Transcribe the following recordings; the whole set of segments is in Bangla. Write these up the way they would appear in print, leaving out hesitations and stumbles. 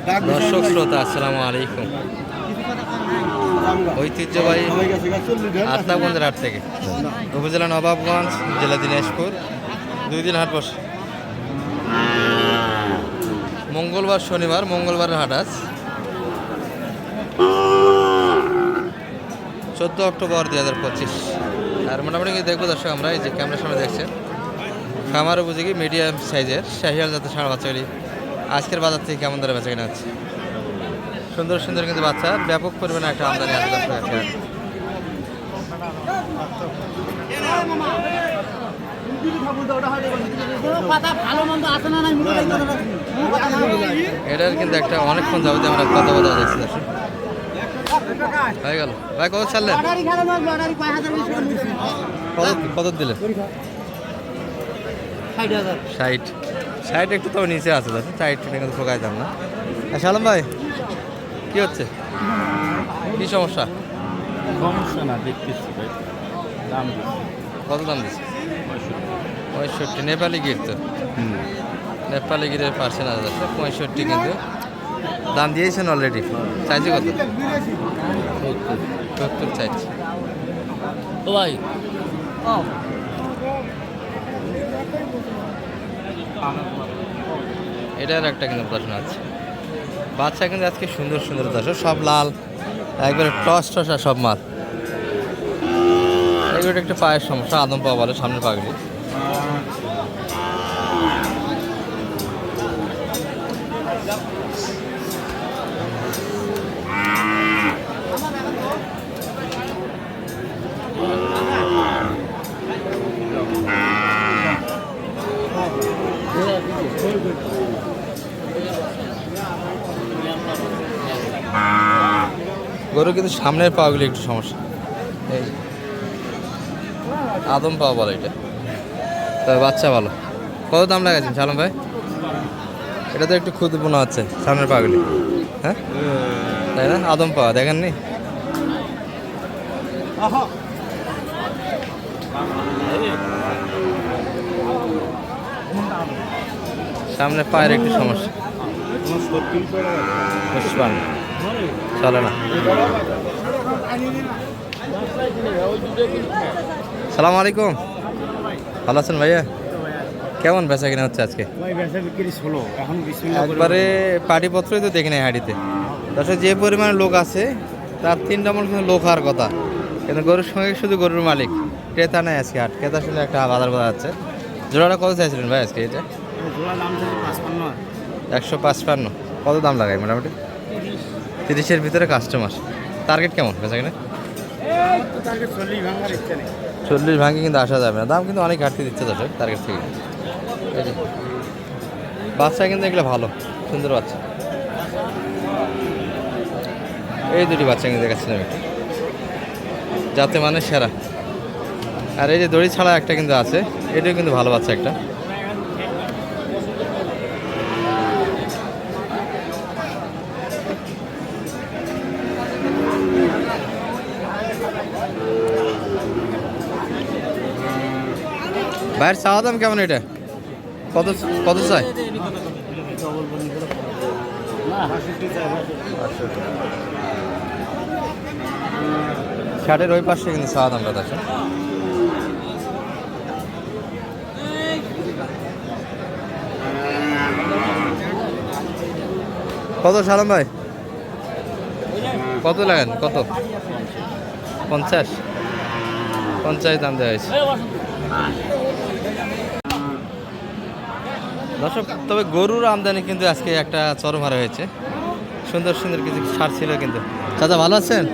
দর্শক শ্রোতা আসসালামু আলাইকুম। ঐতিহ্যবাহী আত্মাগঞ্জের হাট থেকে উপজেলা নবাবগঞ্জ, জেলা দিনাজপুর, 2 দিন হাট বসে। মঙ্গলবার শনিবার, মঙ্গলবারের হাট আজ 14 অক্টোবর 2025। আর মোটামুটি দেখবো দর্শক আমরা এই যে ক্যামেরার সামনে দেখছেন খামার উপযোগী মিডিয়াম সাইজের শাহিয়াল জাতের ষাঁড় বাচ্চাগুলি আজকের বাজার থেকে কেমন দরে বেচা কিনা হচ্ছে। সুন্দর সুন্দর কিন্তু বাচ্চা, ব্যাপক পরিমাণে একটা আমদানি আছে দর্শক আজকে। এটার কিন্তু একটা অনেকক্ষণ যাবো আমরা কথা বলা যাচ্ছে দর্শক। হয়ে গেল ভাই, কত ছাড়লেন? কত দিলেন? 60 একটু তবে নিচে আছে দাদা, 60 কিন্তু ঠোকাই দাম না। সালাম ভাই, কি হচ্ছে, কি সমস্যা? সমস্যা না, দেখতেছি ভাই, দাম কত দাম দিচ্ছে? 65। নেপালি গির তো, নেপালি গিরের পারছে না দাদা, 65 কিন্তু দাম দিয়েছেন অলরেডি। চাইছে কত? 70 চাইছে। ও ভাই, এটার একটা কিন্তু প্রশ্ন আছে। বাচ্চা কিন্তু আজকে সুন্দর সুন্দর দর্শক, সব লাল একবারে টস টসা সব মাল। এগুলো একটা পায়ের সমস্যা, আদম পাওয়া বলে সামনের পাগড়ি। গরু কিন্তু সামনের পাগুলি একটু সমস্যা, এই আদম পাওয়া বলে এটা। তবে বাচ্চা ভালো। কত দাম লাগাচ্ছেন সালাম ভাই? এটা তো একটু খুদ মনে হচ্ছে সামনের পাগুলি, হ্যাঁ তাই না? আদম পাওয়া দেখেননি? সামনে পায়ের একটু সমস্যা, চলে না। সালাম আলাইকুম, ভালো আছেন ভাইয়া? কেমন বেচা কিনা হচ্ছে আজকে? একবারে পাটিপত্রই তো দেখি নাই হাঁড়িতে দর্শক, যে পরিমাণে লোক আছে তার 3 নম্বর কিন্তু লোক হওয়ার কথা, কিন্তু গরুর সঙ্গে শুধু গরুর মালিক, ক্রেতা নাই আজকে হাট। ক্রেতা শুধু একটা বাজার বোঝা যাচ্ছে। জোড়াটা কত চাইছিলেন ভাই আজকে? এটা 155। কত দাম লাগাই মোটামুটি? 30-এর ভিতরে কাস্টমার। টার্গেট কেমন বেচা কিনা? 40 ভাঙে কিন্তু আসা যাবে না, দাম কিন্তু অনেক ঘাটতি দিচ্ছে দর্শক টার্গেট থেকে। বাচ্চা কিন্তু এগুলো ভালো সুন্দর বাচ্চা, এই দুটি বাচ্চা কিন্তু দেখাচ্ছিলাম একটু, যাতে মানে সেরা। আর এই যে দড়ি ছাড়া একটা কিন্তু আছে, এটাও কিন্তু ভালো বাচ্চা একটা। ভাইয়ের চাওয়া দাম কেমন? এটা কত কত চাই? 60-এর ওই পাশে কিন্তু চাওয়া দামটা আছে। কত সালাম ভাই, কত লাগেন? কত? 50 দাম দেওয়া হয়েছে দর্শক। তবে গরুর আমদানি কিন্তু আজকে একটা চরম হারে হয়েছে। সুন্দর সুন্দর কিছু সার ছিল কিন্তু। চাচা ভালো আছেন?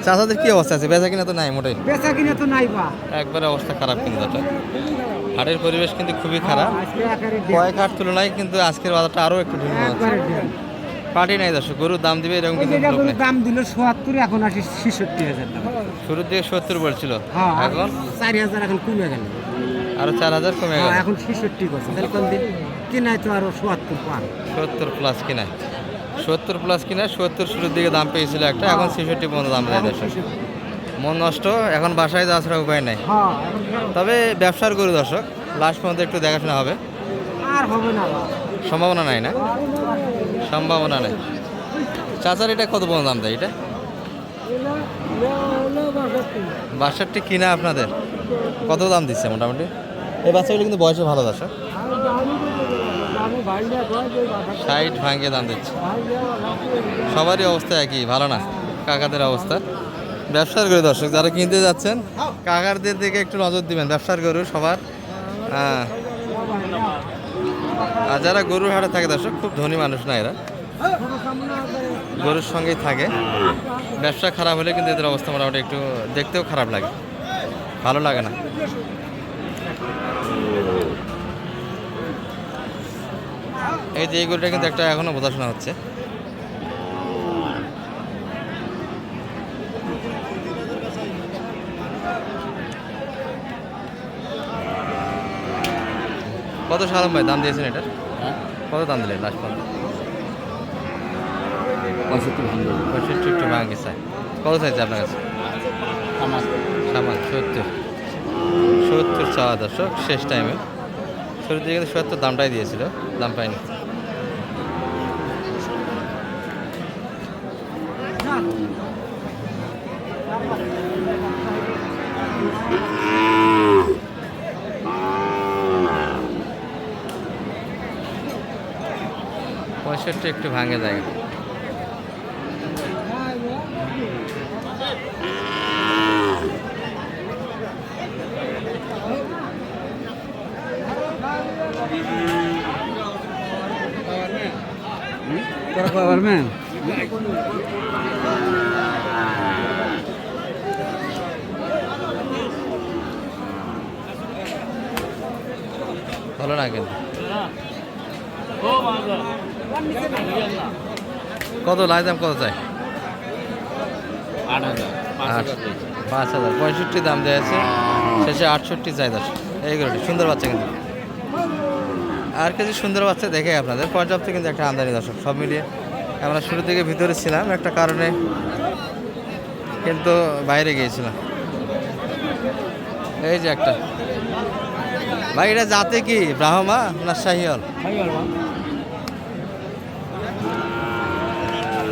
চাচাদের কি অবস্থা আছে? বেচা কিনা তো নাই, মোটেই বেচা কিনা তো নাই বা, একবারে অবস্থা খারাপ কিন্তু দাদা। হাটের পরিবেশ কিন্তু খুবই খারাপ, কয়েক হাট তুলনায় কিন্তু আজকের বাজারটা আরও একটু ভিন্ন আছে। পার্টি নাই দর্শক, গরুর দাম দিবে এরকম কিন্তু দাম দিল ৭৭, এখন আসে ৬৬,০০০ টাকা। শুরুর দিকে 70 বলছিল, এখন ৪,০০০, এখন কমে গেল, আরো ৪,০০০ কমে গেল, এখন ৬৬ করছে। তাহলে কোন দিন কিনায় তো আরো ৭০ পার, 70 প্লাস কিনায়, 70 প্লাস কিনায়। 70 শুরুর দিকে দাম পেয়েছিল একটা, এখন 66 পর্যন্ত দাম দেয় দর্শক। মন নষ্ট, এখন বাসায় যাওয়া ছাড়া উপায় নাই। তবে ব্যবসার গরু দর্শক, লাস্ট পর্যন্ত একটু দেখাশোনা হবে। আর হবে না। সম্ভাবনা নাই না, সম্ভাবনা নেই। চাচার এটা কত পর্যন্ত দাম দেয় এটা? 62 কিনা আপনাদের, কত দাম দিচ্ছে মোটামুটি? এই বাচ্চাগুলো কিন্তু বয়সে ভালো দর্শক, 60 ভাঙিয়ে দাম দিচ্ছে। সবারই অবস্থা একই, ভালো না কাকাদের অবস্থা। ব্যবসার গরু দর্শক যারা কিনতে যাচ্ছেন কাকারদের দিকে একটু নজর দিবেন, ব্যবসার গরু সবার। হ্যাঁ, আর যারা গরুর হাটে থাকে দর্শক খুব ধনী মানুষ না এরা, গরুর সঙ্গেই থাকে। ব্যবসা খারাপ হলে কিন্তু এদের অবস্থা মোটামুটি একটু দেখতেও খারাপ লাগে, ভালো লাগে না। এই যে এই গরুটা কিন্তু একটা এখনো বোঝাশোনা হচ্ছে। কত সালাম ভাই দাম দিয়েছেন এটার? কত দাম দিলেন লাস্ট পর্যন্ত? 65 একটু ভাঙে চাই। কত চাইছে আপনার কাছে? সামান 70 চাওয়া দর্শক শেষ টাইমে। শুরুর দিকে কিন্তু 70 দামটাই দিয়েছিল, দাম পাইনি। পঁয়ষট্টি একটু ভাঙে জায়গা। ভালো না কিন্তু। কত লাই দাম কত চাই? 5,000। 65 দাম দিয়েছে, শেষে 68 চাই দর্শক। এইগুলো সুন্দর বাচ্চা কিন্তু, আর কিছু সুন্দর বাচ্চা দেখে আপনাদের পর্যাপ্ত কিন্তু একটা আমদানি দর্শক। সব মিলিয়ে আমরা শুরু থেকে ভিতরে ছিলাম, একটা কারণে কিন্তু বাইরে গিয়েছিলাম। এই যে একটা ভাই, এটা জাতে কি ব্রাহ্মা না শাহিওয়াল?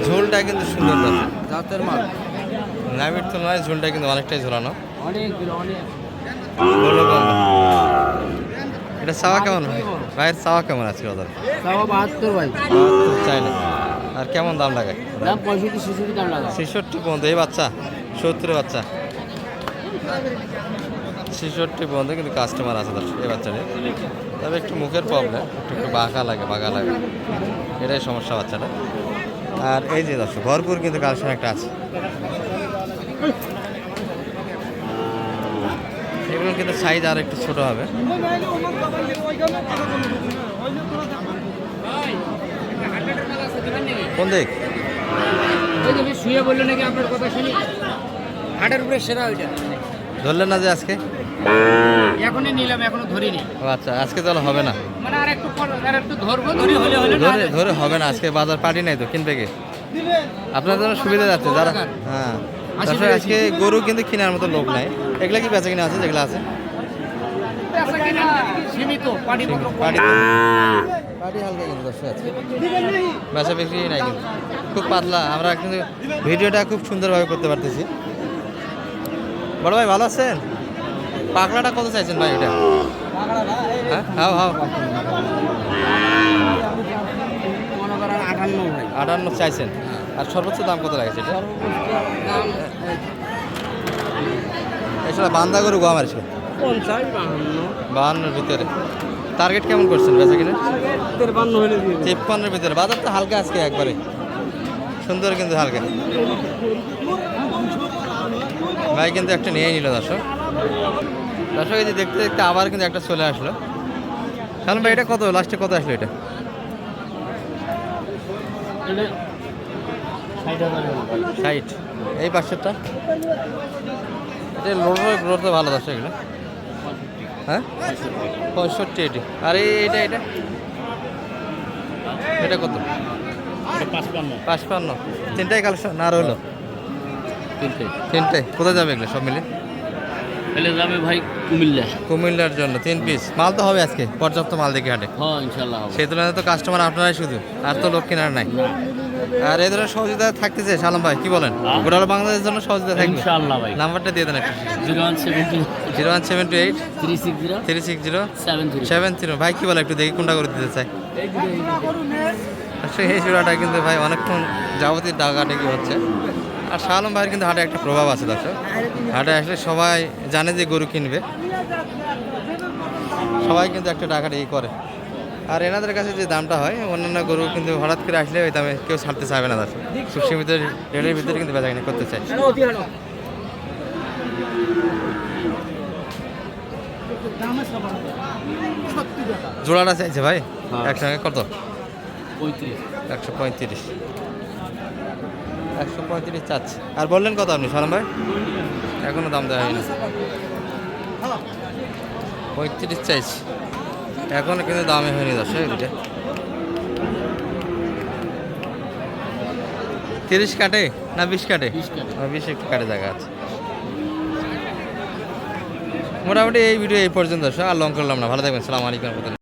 ঝোলটা কিন্তু সুন্দর দর্শক, জাতের মাল। নামির তুলনায় ঝোলটা কিন্তু অনেকটাই ঝোলানো। এটা চাওয়া কেমন ভাই? ভাইয়ের চাওয়া কেমন আছে? 72 ভাই, চাই না। আর কেমন দাম লাগে? দাম 65-66 দাম লাগে। 66 পর্যন্ত এই বাচ্চা, 70 বাচ্চা 66 পর্যন্ত কিন্তু কাস্টমার আছে দর্শক এই বাচ্চাটা। তবে একটু মুখের প্রবলেম, একটু বাঁকা লাগে, এটাই সমস্যা বাচ্চাটা। আর এই যে দর্শক ভরপুর কিন্তু কালেকশন একটা আছে। এগুলো কিন্তু সাইজ আর একটু ছোট হবে। কোন দিক? শুয়ে বললো নাকি আপনার কথা শুনি, হাটের উপরে সেরা ওইটা ধরলেন না যে আজকে? এখনই নিলাম, এখনো ধরিনি। ও আচ্ছা, আজকে তাহলে হবে না, মানে আর একটু ধরবো, ধরে হবে না আজকে। বাজার পার্টি নাই তো, কিনবে কে? আপনার জন্য সুবিধা যাচ্ছে যারা। হ্যাঁ দর্শক, আজকে গরু কিন্তু কেনার মতো লোক নাই। এগুলা কি বেচা কিনা আছে? যেগুলো আছে সীমিত, পার্টি হালকা কিন্তু দর্শক আছে, বেচা বিক্রি নাই কিন্তু, খুব পাতলা। আমরা কিন্তু ভিডিওটা খুব সুন্দরভাবে করতে পারতেছি। বড় ভাই ভালো আছেন? পাকড়াটা কত চাইছেন ভাই এটা? হ্যাঁ হাও 58 চাইছেন। আর সর্বোচ্চ দাম কত লাগছে এটা? এছাড়া বান্দা গরু গো আমার 52 ভিতরে। টার্গেট কেমন করছেন বেচা কিনা? 53 ভিতরে। বাজার তো হালকা আজকে একবারে সুন্দর, কিন্তু হালকা। ভাই কিন্তু একটা নিয়ে নিল দর্শক। এই যে দেখতে দেখতে আবার কিন্তু একটা চলে আসলো। শালম ভাই এটা কত লাস্টে কত আসলো এটা? 60। এই পাশেরটা এটা লোড তো ভালো দর্শক এগুলো। হ্যাঁ 65 এটি। আর এইটা এটা এটা কত? 55। তিনটাই কালেকশন না? আর হলো তিনটে। কোথায় যাবে এগুলো সব মিলে? তাহলে যাবে ভাই কুমিল্লা। কুমিল্লার জন্য 3 পিস মাল তো হবে আজকে, পর্যাপ্ত মাল দেখি হাটে। হ্যাঁ ইনশাল্লাহ হবে। সেই তুলনায় তো কাস্টমার আপনারাই শুধু, আর তো লোক কেনার নাই। না আর এই ধরনের সহযোগিতা থাকতেছে সালাম ভাই, কি বলেন? হ্যাঁ। গোটাল বাংলাদেশের জন্য সহযোগিতা থাকবে। ইনশাল্লাহ ভাই। নাম্বারটা দিয়ে দেন একটু। 0170 0178 360 360 73। 70। ভাই কি বলে একটু দেখি কোনটা করে দিতে চাই। আসলে এই জোড়াটা কিন্তু ভাই অনেকক্ষণ যাবতীয় ডাকাডাকি হচ্ছে। আর শাহ আলম ভাইয়ের কিন্তু হাটে একটা প্রভাব আছে দর্শক। হাটে আসলে সবাই জানে যে গরু কিনবে, সবাই কিন্তু একটা ডাকাডাকি করে। আর এনাদের কাছে যে দামটা হয় অন্যান্য গরু কিন্তু হঠাৎ করে আসলে ওই দামে কেউ ছাড়তে চাইবে না দর্শক। খুব সীমিত রেটের ভিতরে কিন্তু বেচাকেনি করতে চাই। জোড়াটা চাইছে ভাই হ্যাঁ। একসঙ্গে কত? 35। 135। 135 চাচ্ছে। আর বললেন কত আপনি সালাম ভাই? এখনো দাম দেওয়া হয়নি। 35 চাইছি, এখনো কিন্তু দামে হয়নি দর্শক। দুটো 30 কাটে না 20 কাটে? 20 কাটে। 20 একটু কাটে জায়গা আছে। মোটামুটি এই ভিডিও এই পর্যন্ত দর্শক, আর লং করলাম না। ভালো থাকবেন, সালাম আলাইকুম।